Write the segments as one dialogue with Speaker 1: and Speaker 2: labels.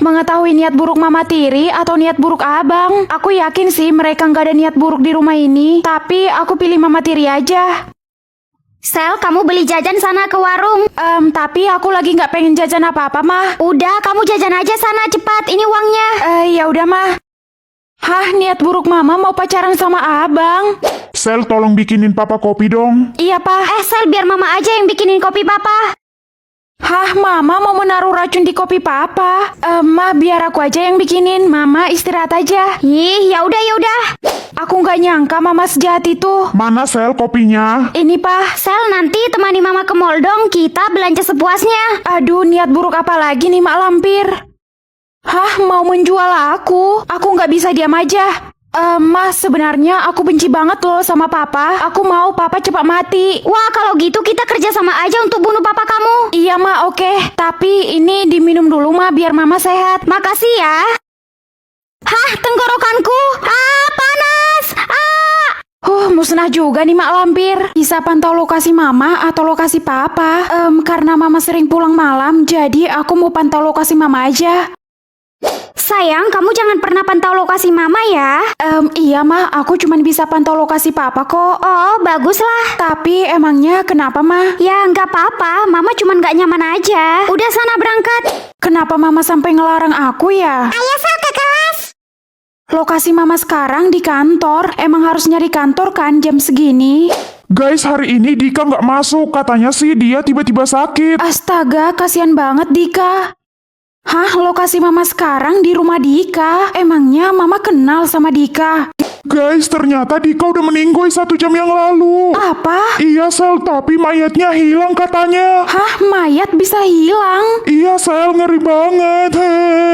Speaker 1: Mengetahui niat buruk Mama Tiri atau niat buruk Abang, aku yakin sih mereka nggak ada niat buruk di rumah ini. Tapi aku pilih Mama Tiri aja.
Speaker 2: Sel, kamu beli jajan sana ke warung.
Speaker 1: Tapi aku lagi nggak pengen jajan apa-apa, Mah.
Speaker 2: Udah, kamu jajan aja sana cepat. Ini uangnya.
Speaker 1: Ya udah, Mah. Hah, niat buruk Mama mau pacaran sama Abang.
Speaker 3: Sel, tolong bikinin papa kopi dong.
Speaker 1: Iya, Pak.
Speaker 2: Sel, biar mama aja yang bikinin kopi papa.
Speaker 1: Hah, Mama mau menaruh racun di kopi Papa? Ma, biar aku aja yang bikinin. Mama istirahat aja.
Speaker 2: Ih, ya udah.
Speaker 1: Aku nggak nyangka Mama sejahat itu.
Speaker 3: Mana Sel kopinya?
Speaker 1: Ini, Pak.
Speaker 2: Sel, nanti temani mama ke mall dong. Kita belanja sepuasnya.
Speaker 1: Aduh, niat buruk apa lagi nih Mak Lampir? Hah, mau menjual aku? Aku nggak bisa diam aja. Mas, sebenarnya aku benci banget loh sama Papa. Aku mau Papa cepat mati.
Speaker 2: Wah, kalau gitu kita kerja sama aja untuk bunuh papa kamu.
Speaker 1: Iya, Ma, oke. Tapi ini diminum dulu, Ma, biar Mama sehat.
Speaker 2: Makasih ya. Hah, tenggorokanku. Panas.
Speaker 1: Musnah juga nih Mak Lampir. Bisa pantau lokasi Mama atau lokasi Papa? Karena Mama sering pulang malam, jadi aku mau pantau lokasi Mama aja.
Speaker 2: Sayang, kamu jangan pernah pantau lokasi mama ya.
Speaker 1: Iya, Ma, aku cuma bisa pantau lokasi Papa kok.
Speaker 2: Oh, baguslah.
Speaker 1: Tapi emangnya kenapa, Ma?
Speaker 2: Ya, nggak apa-apa. Mama cuma nggak nyaman aja. Udah sana berangkat.
Speaker 1: Kenapa Mama sampai ngelarang aku ya?
Speaker 2: Ayo, Sel, ke kelas.
Speaker 1: Lokasi Mama sekarang di kantor. Emang harus nyari kantor kan jam segini?
Speaker 3: Guys, hari ini Dika nggak masuk. Katanya sih dia tiba-tiba sakit.
Speaker 1: Astaga, kasihan banget Dika. Hah, lokasi Mama sekarang di rumah Dika. Emangnya Mama kenal sama Dika?
Speaker 3: Guys, ternyata Dika udah meninggal 1 jam yang lalu.
Speaker 1: Apa?
Speaker 3: Iya Sel, tapi mayatnya hilang katanya.
Speaker 1: Hah, mayat bisa hilang?
Speaker 3: Iya Sel, ngeri banget.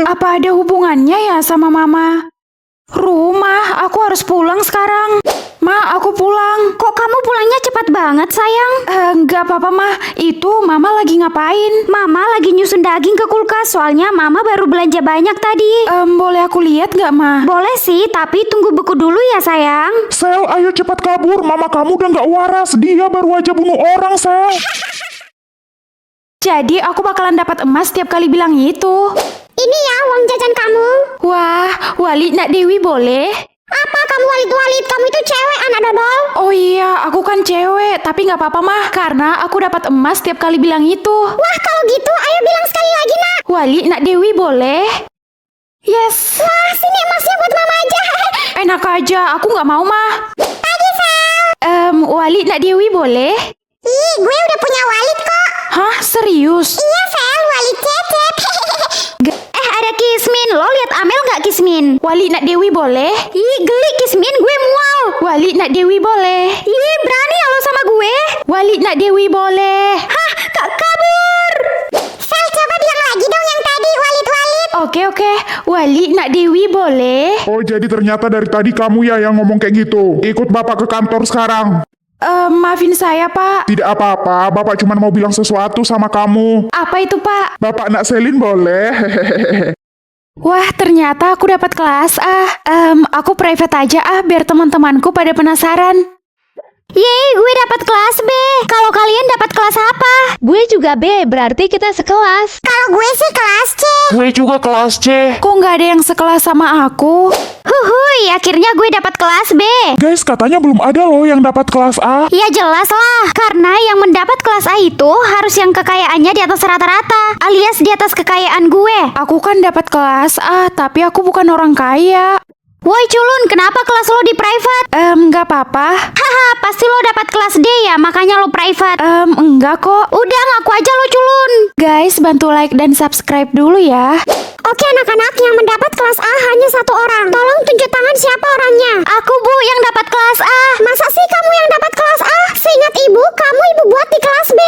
Speaker 1: Apa ada hubungannya ya sama Mama? Rumah, aku harus pulang sekarang. Ma, aku pulang.
Speaker 2: Kok kamu pulangnya cepat banget, sayang?
Speaker 1: Nggak apa-apa, Ma. Itu Mama lagi ngapain?
Speaker 2: Mama lagi nyusun daging ke kulkas, soalnya Mama baru belanja banyak tadi.
Speaker 1: Boleh aku lihat nggak, Ma?
Speaker 2: Boleh sih, tapi tunggu beku dulu ya, sayang.
Speaker 3: Sel, ayo cepat kabur. Mama kamu udah nggak waras. Dia baru aja bunuh orang, Sel.
Speaker 1: Jadi aku bakalan dapat emas tiap kali bilang itu.
Speaker 2: Ini ya uang jajan kamu.
Speaker 1: Wah, Wali Nak Dewi boleh?
Speaker 2: Apa kamu walit-walit? Kamu itu cewek, anak dodol.
Speaker 1: Oh iya, aku kan cewek, tapi nggak apa-apa mah, karena aku dapat emas tiap kali bilang itu.
Speaker 2: Wah, kalau gitu ayo bilang sekali lagi, Nak.
Speaker 1: Wali Nak Dewi boleh? Yes.
Speaker 2: Wah, sini emasnya buat Mama aja.
Speaker 1: Enak aja, aku nggak mau mah.
Speaker 2: Pagi, Sel.
Speaker 1: Wali Nak Dewi boleh?
Speaker 2: Ih, gue udah punya walit kok.
Speaker 1: Hah, serius?
Speaker 2: Iya, Sel, walit cecep. Ada Kismin. Lo lihat Amel nggak, Kismin?
Speaker 1: Wali Nak Dewi boleh?
Speaker 2: Ih, geli Kismin, gue mual.
Speaker 1: Wali Nak Dewi boleh?
Speaker 2: Ih, berani ya lo sama gue?
Speaker 1: Wali Nak Dewi boleh?
Speaker 2: Hah, Kak kabur. Sel, coba bilang lagi dong yang tadi, walit-walit.
Speaker 1: Oke. Wali Nak Dewi boleh?
Speaker 3: Oh, jadi ternyata dari tadi kamu ya yang ngomong kayak gitu. Ikut Bapak ke kantor sekarang.
Speaker 1: Maafin saya, Pak.
Speaker 3: Tidak apa-apa, Bapak cuma mau bilang sesuatu sama kamu.
Speaker 1: Apa itu, Pak?
Speaker 3: Bapak nak Selin boleh?
Speaker 1: Wah, ternyata aku dapat kelas A. Aku private aja biar teman-temanku pada penasaran.
Speaker 2: Yeay, gue dapat kelas B. Kalau kalian dapat kelas apa?
Speaker 4: Gue juga B, berarti kita sekelas.
Speaker 2: Kalau gue sih kelas C.
Speaker 3: Gue juga kelas C.
Speaker 1: Kok nggak ada yang sekelas sama aku?
Speaker 2: Huhuy, akhirnya gue dapat kelas B.
Speaker 3: Guys, katanya belum ada loh yang dapat kelas A.
Speaker 2: Ya jelas lah, karena yang mendapat kelas A itu harus yang kekayaannya di atas rata-rata, alias di atas kekayaan gue.
Speaker 1: Aku kan dapat kelas A, tapi aku bukan orang kaya.
Speaker 2: Woi culun, kenapa kelas lo di private?
Speaker 1: Nggak apa-apa.
Speaker 2: Haha, pasti lo dapat kelas D ya, makanya lo private.
Speaker 1: Enggak kok.
Speaker 2: Udah, ngaku aja lo culun.
Speaker 1: Guys, bantu like dan subscribe dulu ya.
Speaker 2: Oke anak-anak, yang mendapat kelas A hanya 1 orang. Tolong tunjuk tangan siapa orangnya. Aku, Bu, yang dapat kelas A. Masa sih kamu yang dapat kelas A? Seingat ibu, kamu ibu buat di kelas B.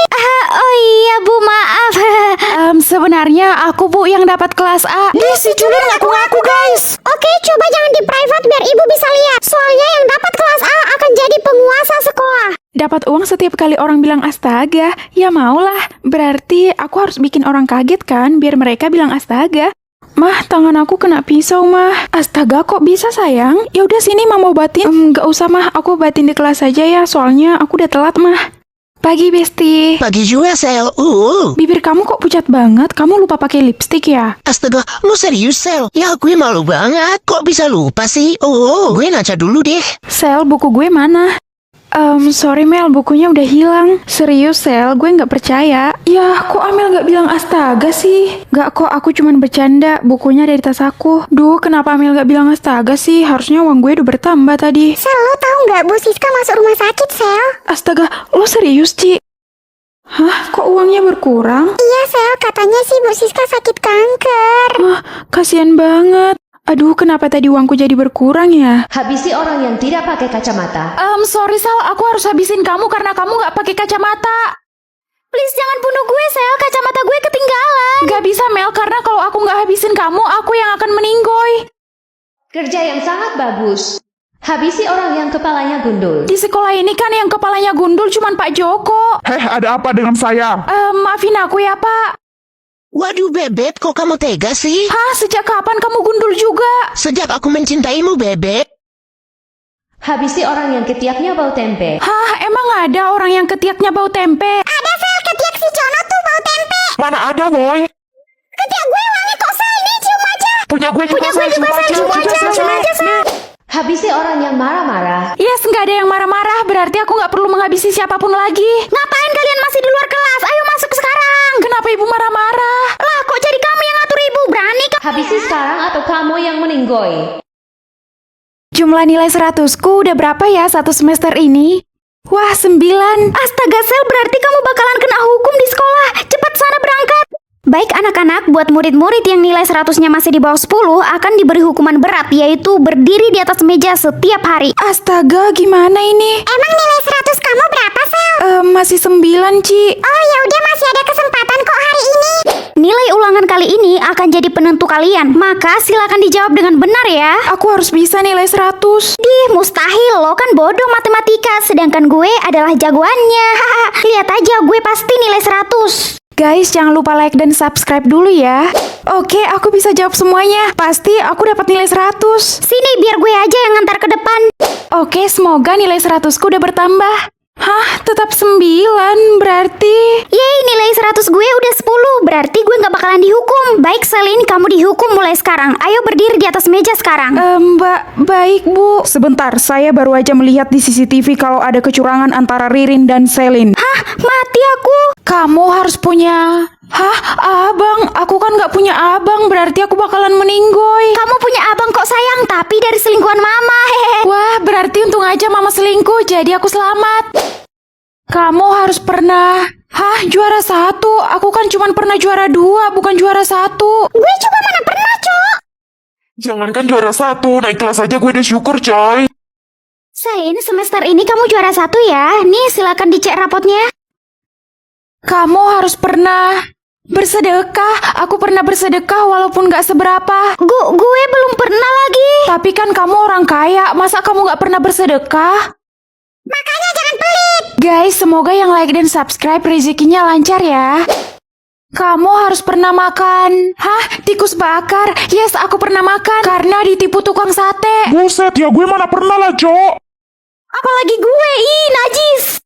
Speaker 1: Oh iya, Bu, maaf. Sebenarnya aku, Bu, yang dapat kelas A.
Speaker 3: Si culun ngaku-ngaku, guys.
Speaker 2: Oke, coba jangan di private biar ibu bisa lihat. Soalnya yang dapat kelas A akan jadi penguasa sekolah.
Speaker 1: Dapat uang setiap kali orang bilang astaga. Ya maulah. Berarti aku harus bikin orang kaget kan, biar mereka bilang astaga. Mah, tangan aku kena pisau, Mah. Astaga, kok bisa, sayang? Ya udah sini, Mah mau obatin. Nggak usah, Mah. Aku obatin di kelas aja ya, soalnya aku udah telat, Mah. Pagi, Besti.
Speaker 5: Pagi juga, Sel.
Speaker 1: Bibir kamu kok pucat banget? Kamu lupa pakai lipstik ya?
Speaker 5: Astaga, lu serius, Sel? Ya, gue malu banget. Kok bisa lupa sih? Gue ngaca dulu deh.
Speaker 1: Sel, buku gue mana? Sorry Mel, bukunya udah hilang. Serius Sel, gue nggak percaya. Ya, kok Amel nggak bilang astaga sih? Nggak kok, aku cuman bercanda. Bukunya ada di tas aku. Duh, kenapa Amel nggak bilang astaga sih? Harusnya uang gue udah bertambah tadi.
Speaker 2: Sel, lo tahu nggak Bu Siska masuk rumah sakit, Sel?
Speaker 1: Astaga, lo serius, Ci? Hah, kok uangnya berkurang?
Speaker 2: Iya, Sel, katanya sih Bu Siska sakit kanker.
Speaker 1: Wah, kasihan banget. Aduh, kenapa tadi uangku jadi berkurang ya?
Speaker 4: Habisi orang yang tidak pakai kacamata.
Speaker 1: Sorry Sal, aku harus habisin kamu karena kamu nggak pakai kacamata.
Speaker 2: Please jangan bunuh gue, Sel. Kacamata gue ketinggalan.
Speaker 1: Gak bisa Mel, karena kalau aku nggak habisin kamu, aku yang akan meninggoy.
Speaker 4: Kerja yang sangat bagus. Habisi orang yang kepalanya gundul.
Speaker 1: Di sekolah ini kan yang kepalanya gundul cuman Pak Joko.
Speaker 3: Ada apa dengan saya?
Speaker 1: Maafin aku ya Pak.
Speaker 5: Waduh, Bebek, kok kamu tega sih?
Speaker 1: Hah, sejak kapan kamu gundul juga?
Speaker 5: Sejak aku mencintaimu, Bebek.
Speaker 4: Habisi orang yang ketiaknya bau tempe.
Speaker 1: Hah, emang ada orang yang ketiaknya bau tempe?
Speaker 2: Ada, Sel, ketiak si Jono tuh bau tempe.
Speaker 3: Mana ada, boy?
Speaker 2: Ketiak gue wangi kok, Sel. Ini cium aja.
Speaker 3: Punya gue juga,
Speaker 2: Sel. Cium aja, Sel.
Speaker 4: Habisi orang yang marah-marah.
Speaker 1: Yes, nggak ada yang marah-marah. Berarti aku nggak perlu menghabisi siapapun lagi.
Speaker 2: Ngapain kalian masih di luar kelas? Ayo masuk sekarang.
Speaker 1: Kenapa ibu marah-marah?
Speaker 2: Lah, kok jadi kamu yang ngatur ibu? Berani kok.
Speaker 4: Habisi sekarang atau kamu yang meninggoy.
Speaker 1: Jumlah nilai 100-ku udah berapa ya satu semester ini? Wah, 9.
Speaker 2: Astaga, Sel, berarti kamu bakalan kena hukum di sekolah. Cepat sana berangkat. Baik anak-anak, buat murid-murid yang nilai 100-nya masih di bawah 10 akan diberi hukuman berat, yaitu berdiri di atas meja setiap hari.
Speaker 1: Astaga, gimana ini?
Speaker 2: Emang nilai 100 kamu berapa, Sel?
Speaker 1: Masih 9, Ci.
Speaker 2: Oh ya udah, masih ada kesempatan kok hari ini. Nilai ulangan kali ini akan jadi penentu kalian. Maka silakan dijawab dengan benar ya.
Speaker 1: Aku harus bisa nilai 100.
Speaker 2: Mustahil, lo kan bodoh matematika, sedangkan gue adalah jagoannya. Lihat aja, gue pasti nilai 100.
Speaker 1: Guys, jangan lupa like dan subscribe dulu ya. Oke, aku bisa jawab semuanya. Pasti aku dapat nilai 100.
Speaker 2: Sini, biar gue aja yang ngantar ke depan.
Speaker 1: Oke, semoga nilai 100-ku udah bertambah. Hah, tetap 9 berarti.
Speaker 2: Yeay, nilai 100 gue udah 10. Berarti gue gak bakalan dihukum. Baik, Selin, kamu dihukum mulai sekarang. Ayo berdiri di atas meja sekarang.
Speaker 1: Mbak, baik Bu. Sebentar, saya baru aja melihat di CCTV kalau ada kecurangan antara Ririn dan Selin.
Speaker 2: Hah, mati aku.
Speaker 1: Kamu harus punya... Hah, abang? Aku kan gak punya abang, berarti aku bakalan meninggoy.
Speaker 2: Kamu punya abang kok sayang, tapi dari selingkuhan mama. Hehe.
Speaker 1: Wah, berarti untung aja mama selingkuh, jadi aku selamat. Kamu harus pernah... Hah, juara 1? Aku kan cuma pernah juara 2, bukan juara 1.
Speaker 2: Gue juga mana pernah, Cok.
Speaker 3: Jangankan juara 1, naik kelas aja gue udah syukur, coy.
Speaker 2: Selin, semester ini kamu juara 1 ya. Nih, silakan dicek rapotnya.
Speaker 1: Kamu harus pernah... bersedekah. Aku pernah bersedekah walaupun gak seberapa.
Speaker 2: Gue belum pernah lagi.
Speaker 1: Tapi kan kamu orang kaya, masa kamu gak pernah bersedekah?
Speaker 2: Makanya jangan pelit.
Speaker 1: Guys, semoga yang like dan subscribe rezekinya lancar ya. Kamu harus pernah makan. Hah? Tikus bakar? Yes, aku pernah makan. Karena ditipu tukang sate.
Speaker 3: Buset, ya gue mana pernah lah, Cok.
Speaker 2: Apalagi gue, najis.